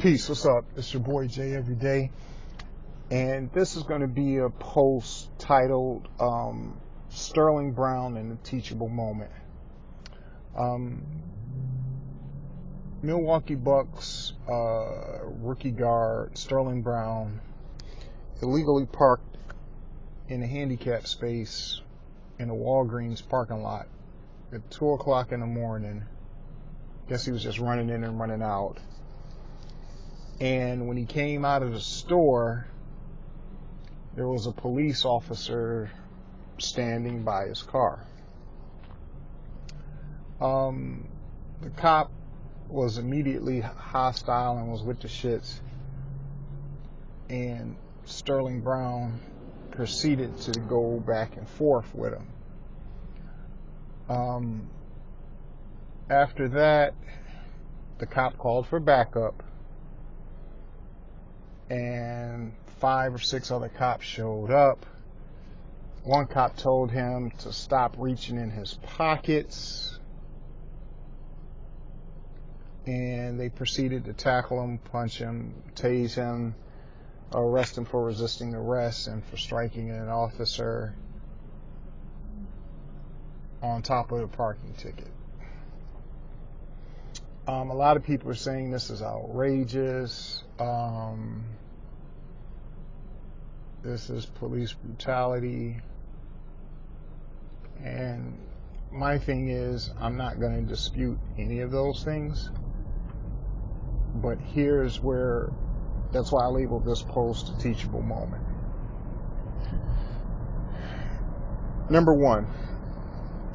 Peace, what's up? It's your boy Jay Everyday, and this is going to be a post titled Sterling Brown and the Teachable Moment. Milwaukee Bucks rookie guard Sterling Brown illegally parked in a handicap space in a Walgreens parking lot at 2 o'clock in the morning. Guess he was just running in and running out. And when he came out of the store, there was a police officer standing by his car. The cop was immediately hostile and was with the shits. And Sterling Brown proceeded to go back and forth with him. After that, the cop called for backup. And 5 or 6 other cops showed up. One cop told him to stop reaching in his pockets, and they proceeded to tackle him, punch him, tase him, arrest him for resisting arrest and for striking an officer on top of the parking ticket. A lot of people are saying this is outrageous. This is police brutality. And my thing is, I'm not going to dispute any of those things. But here's where, that's why I labeled this post a teachable moment. Number one,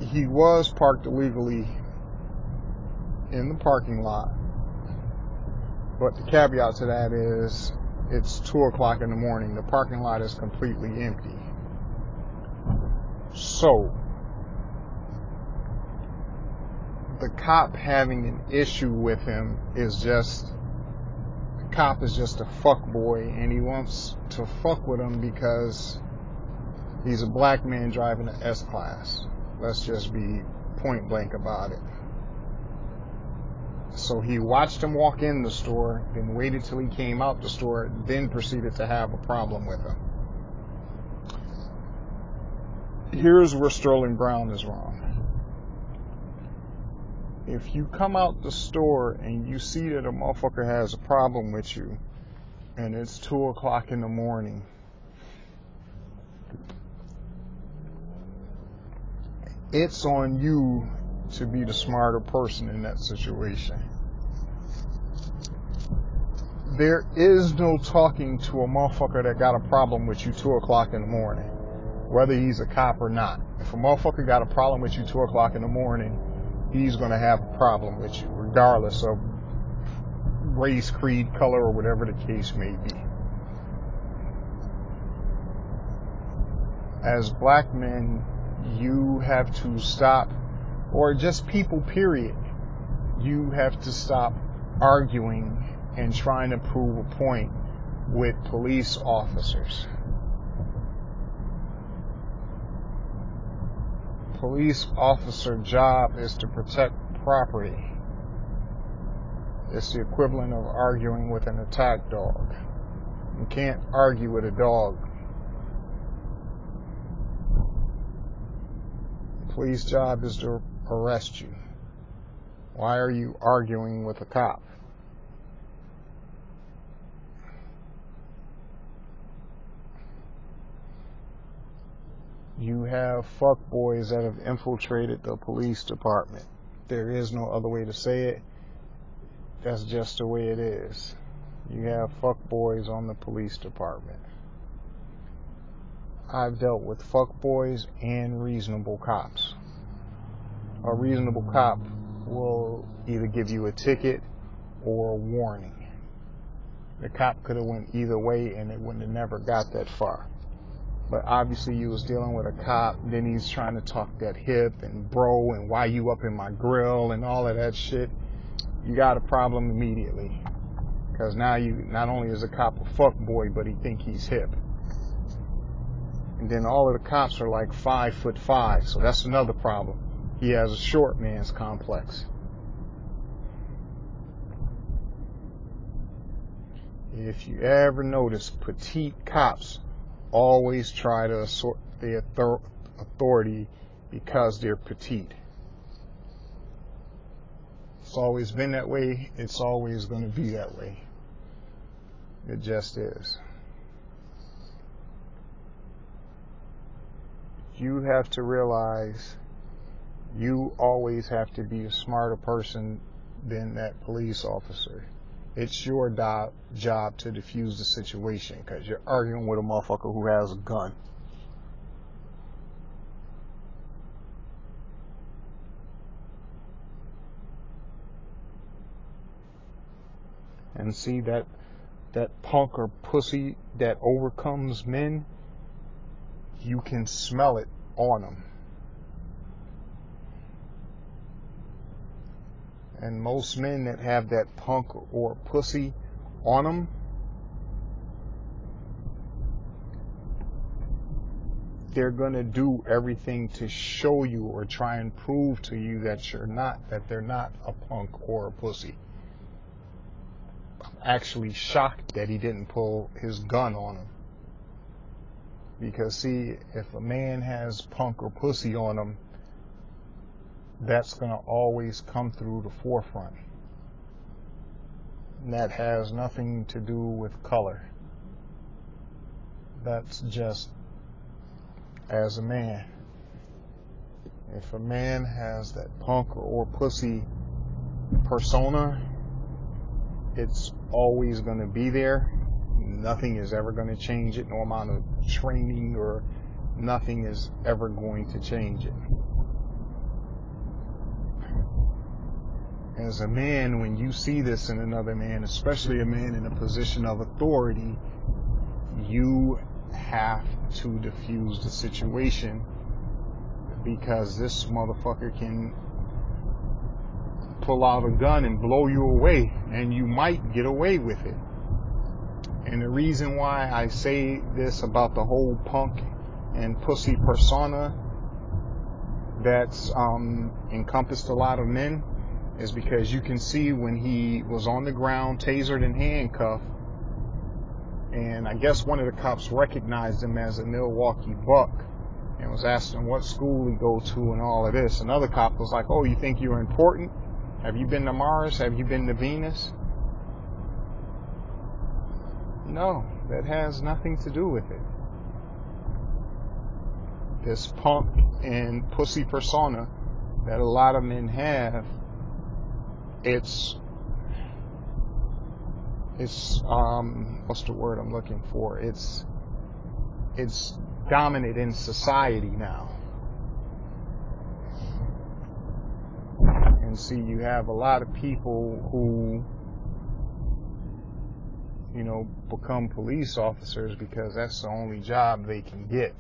he was parked illegally in the parking lot. But the caveat to that is, it's 2 o'clock in the morning. The parking lot is completely empty. So, the cop having an issue with him is just, the cop is just a fuckboy, and he wants to fuck with him because he's a black man driving an S-Class. Let's just be point blank about it. So he watched him walk in the store, then waited till he came out the store, then proceeded to have a problem with him. Here's where Sterling Brown is wrong. If you come out the store and you see that a motherfucker has a problem with you, and it's 2 o'clock in the morning, it's on you to be the smarter person in that situation. There is no talking to a motherfucker that got a problem with you 2 o'clock in the morning, whether he's a cop or not. If a motherfucker got a problem with you 2 o'clock in the morning, he's going to have a problem with you, regardless of race, creed, color, or whatever the case may be. As black men, you have to stop, or just people, period, you have to stop arguing and trying to prove a point with police officers. Police officer job is to protect property. It's the equivalent of arguing with an attack dog. You can't argue with a dog. The police job is to arrest you. Why are you arguing with a cop? You have fuckboys that have infiltrated the police department. There is no other way to say it. That's just the way it is. You have fuckboys on the police department. I've dealt with fuckboys and reasonable cops. A reasonable cop will either give you a ticket or a warning. The cop could have went either way and it wouldn't have never got that far. But obviously you was dealing with a cop, then he's trying to talk that hip and bro and why you up in my grill and all of that shit. You got a problem immediately. Because now you, not only is a cop a fuckboy, but he think he's hip. And then all of the cops are like 5'5", so that's another problem. He has a short man's complex. If you ever notice, petite cops always try to assert their authority because they're petite. It's always been that way. It's always going to be that way. It just is. You have to realize you always have to be a smarter person than that police officer. It's your job to defuse the situation because you're arguing with a motherfucker who has a gun. And see that punk or pussy that overcomes men, you can smell it on them. And most men that have that punk or pussy on them, they're going to do everything to show you or try and prove to you that they're not a punk or a pussy. I'm actually shocked that he didn't pull his gun on him. Because see, if a man has punk or pussy on him, that's going to always come through the forefront. And that has nothing to do with color. That's just as a man. If a man has that punk or pussy persona, it's always going to be there. Nothing is ever going to change it. No amount of training or nothing is ever going to change it. As a man, when you see this in another man, especially a man in a position of authority, you have to diffuse the situation because this motherfucker can pull out a gun and blow you away, and you might get away with it. And the reason why I say this about the whole punk and pussy persona that's encompassed a lot of men is because you can see when he was on the ground, tasered and handcuffed, and I guess one of the cops recognized him as a Milwaukee Buck and was asking what school he go to and all of this. Another cop was like, oh, you think you're important? Have you been to Mars? Have you been to Venus? No, that has nothing to do with it. This punk and pussy persona that a lot of men have, it's what's the word I'm looking for? It's dominant in society now. And see, you have a lot of people who, you know, become police officers because that's the only job they can get.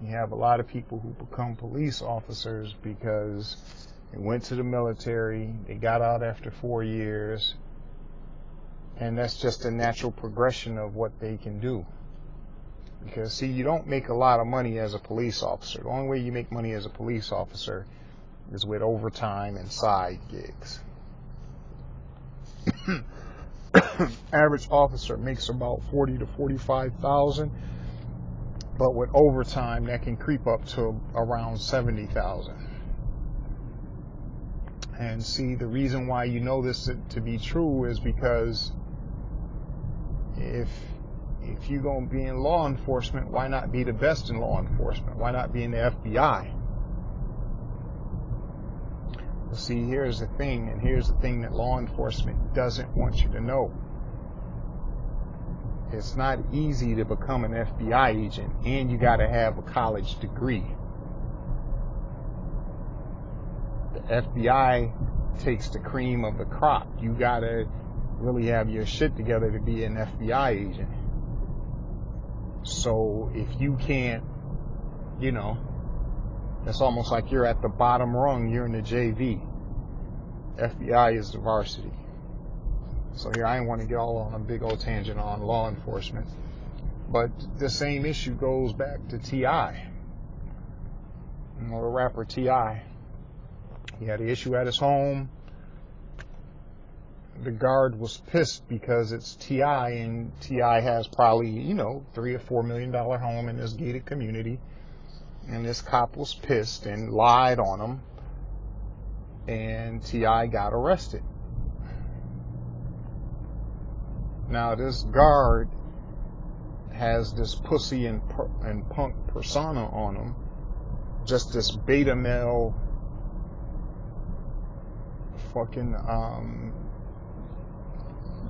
You have a lot of people who become police officers because they went to the military, they got out after 4 years, and that's just a natural progression of what they can do. Because, see, you don't make a lot of money as a police officer. The only way you make money as a police officer is with overtime and side gigs. Average officer makes about $40,000 to $45,000, but with overtime that can creep up to around $70,000. And see, the reason why you know this to be true is because if you're going to be in law enforcement, why not be the best in law enforcement? Why not be in the FBI? Well, see, here's the thing, and here's the thing that law enforcement doesn't want you to know. It's not easy to become an FBI agent, and you got to have a college degree. The FBI takes the cream of the crop. You got to really have your shit together to be an FBI agent. So if you can't, you know, it's almost like you're at the bottom rung, you're in the JV. FBI is the varsity. So here, I didn't want to get all on a big old tangent on law enforcement. But the same issue goes back to T.I. You know, the rapper T.I. He had an issue at his home. the guard was pissed because it's T.I. and T.I. has probably, $3 or $4 million home in this gated community. And this cop was pissed and lied on him. And T.I. got arrested. Now this guard has this pussy and punk persona on him. Just this beta male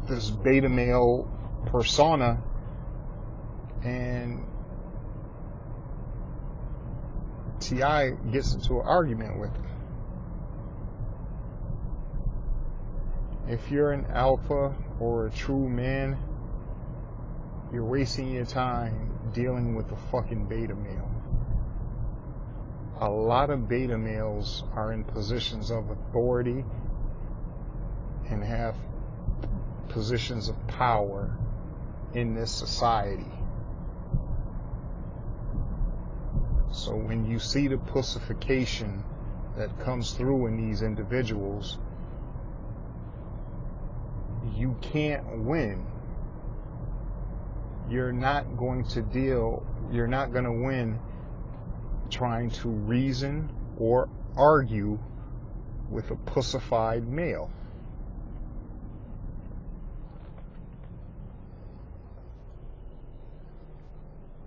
this beta male persona, and T.I. gets into an argument with him. If you're an alpha or a true man, you're wasting your time dealing with a fucking beta male. A lot of beta males are in positions of authority and have positions of power in this society. So when you see the pussification that comes through in these individuals, you can't win. You're not going to win trying to reason or argue with a pussified male.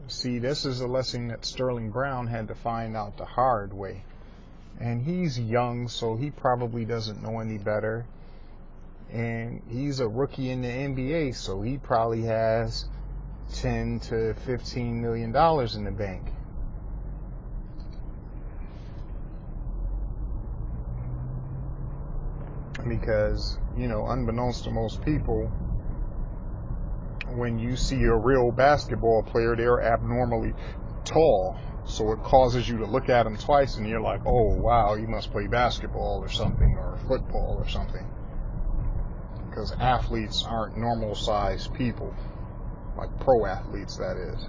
See, this is a lesson that Sterling Brown had to find out the hard way. And he's young, so he probably doesn't know any better. And he's a rookie in the NBA, so he probably has $10 to $15 million in the bank. Because, unbeknownst to most people, when you see a real basketball player, they're abnormally tall. So it causes you to look at them twice and you're like, oh, wow, you must play basketball or something, or football or something. Because athletes aren't normal sized people, like pro athletes, that is.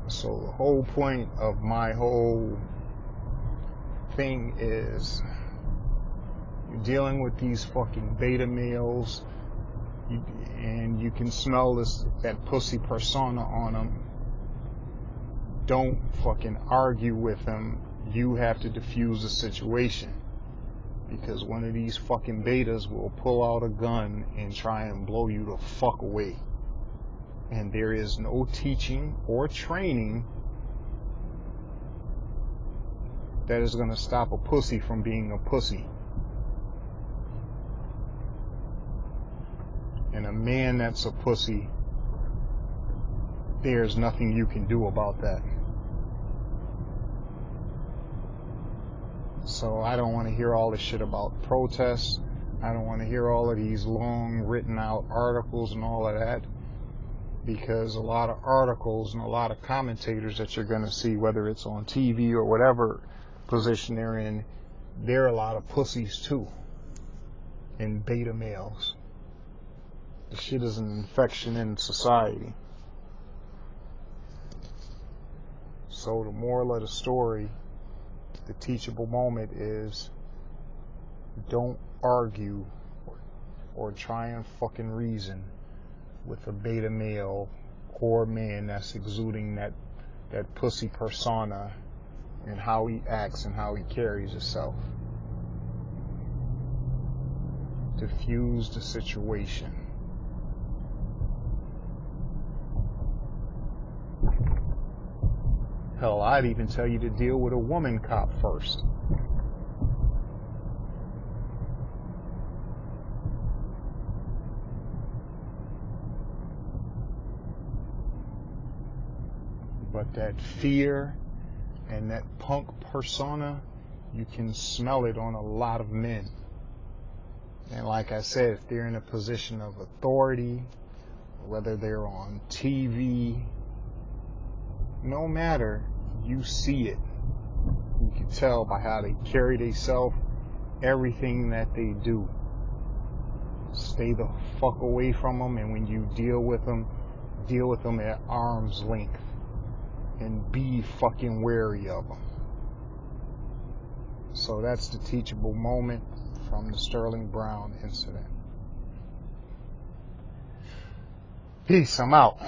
So the whole point of my whole thing is, you're dealing with these fucking beta males, and you can smell that pussy persona on them. Don't fucking argue with them. You have to diffuse the situation, because one of these fucking betas will pull out a gun and try and blow you the fuck away. And there is no teaching or training that is going to stop a pussy from being a pussy. And a man that's a pussy, there's nothing you can do about that. So I don't want to hear all this shit about protests. I don't want to hear all of these long written out articles and all of that. Because a lot of articles and a lot of commentators that you're going to see, whether it's on TV or whatever position they're in, they're a lot of pussies too. And beta males. The shit is an infection in society. So the moral of the story, the teachable moment is, don't argue or try and fucking reason with a beta male or man that's exuding that pussy persona and how he acts and how he carries himself. Diffuse the situation. Hell, I'd even tell you to deal with a woman cop first. But that fear and that punk persona, you can smell it on a lot of men. And like I said, if they're in a position of authority, whether they're on TV, no matter, you see it. You can tell by how they carry themselves, everything that they do. Stay the fuck away from them, and when you deal with them at arm's length. And be fucking wary of them. So that's the teachable moment from the Sterling Brown incident. Peace. I'm out.